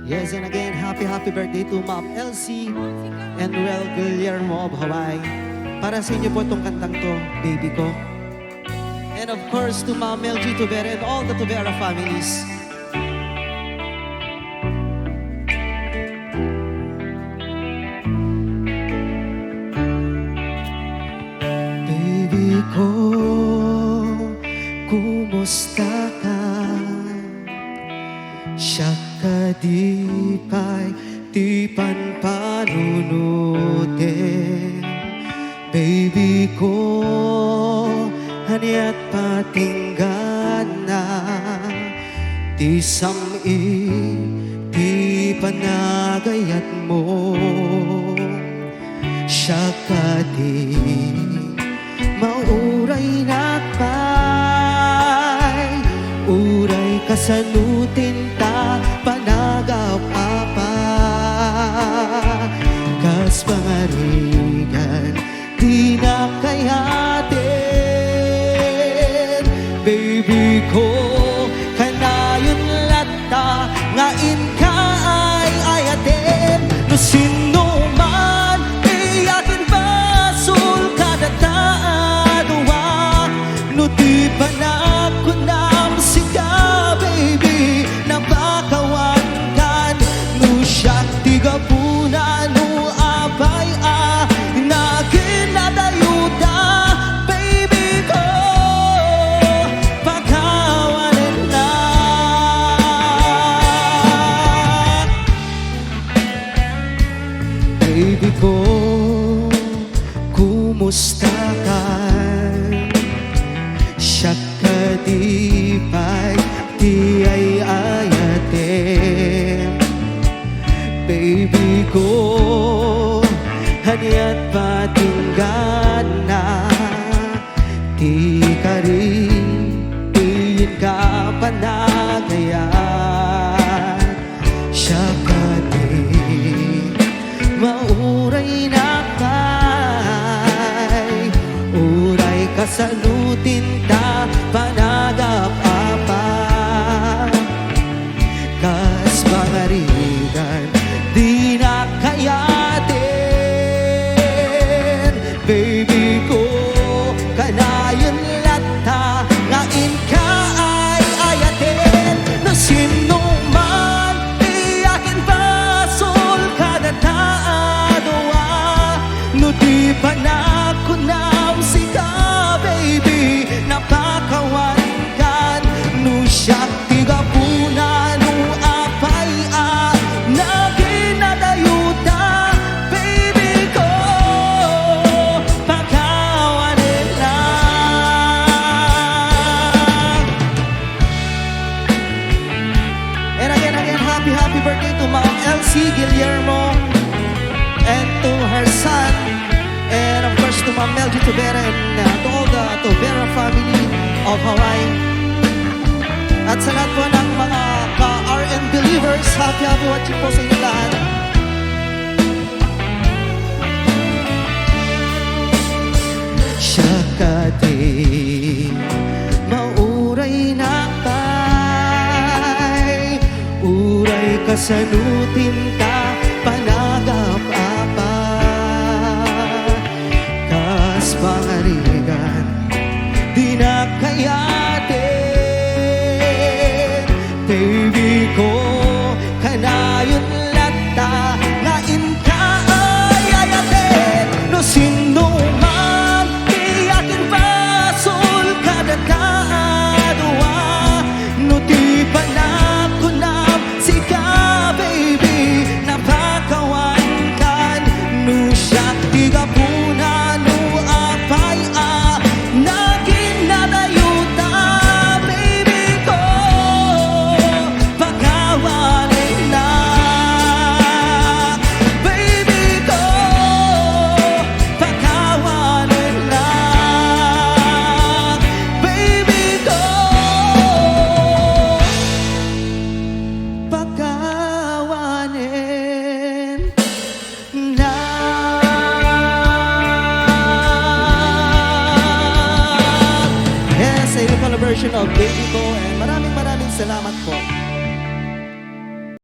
Yes, and again, happy birthday to Ma'am Elsie and Well Guillermo of Hawaii. Para sa inyo po itong kantang to, baby ko. And of course, to Ma'am LG Tubera and all the Tubera families. Baby ko, kumusta ka? Siya kadipay, tipan panunutin. Baby ko, haniat patinggana. Ti sam'i, ti panagayat mo. Siya kadi, mauray nakpay. Uray kasanutin ta, panagap apa. Kas pangarigan, di na kayatin. Baby ko, kanayon lata, ngain ka ay ayatin. No sino man, iyakin basul kada taadwa. No di ba na kunam siga, baby, napakawan kan. No siya tiga puna, no abay na kinadayuda. Baby ko, pagkawanin na. Baby ko, kumusta ka? Siya kadipay, di ay ayatin. Baby ko, haniat patinggana. Di ka rin, diin ka panagayan. Siya kadip, mauray na kay. Uray kasalutin ta, panagap apa. Kas pangarigan, di na kayatin. Baby ko, kanayon lata, ngain ka ay ayatin. No sino man, iyakin basul kada taadwa. No di ba na kunam siga, baby, napakawan kan. No siya tiga puna, no apay na kinadayuda. Baby ko, pagkawanin lang. And again, happy birthday to Ma'am Elsie Guillermo and to her son, and of course to Ma'am LG Tubera and to all the Tubera family of Hawaii. At sa lahat po ng mga ka-RN believers, happy watching po sa inyo lahat. Siya kadi, mauray na kay. Uray kasanutin ta, panagap apa. Kas pangarigan, di na kayatin. Baby ko, kanayon lata, ngain ka ay ayatin. No sino man, iyakin basul kada taadwa. No di ba na kunam siga, baby, napakawan kan. No siya tiga puna, no apay na kinadayuda. Baby ko, pagkawanin na. Baby ko, pagkawanin na. Baby ko, pagkawanin na. Yes, a version of Baby Ko, and maraming salamat po.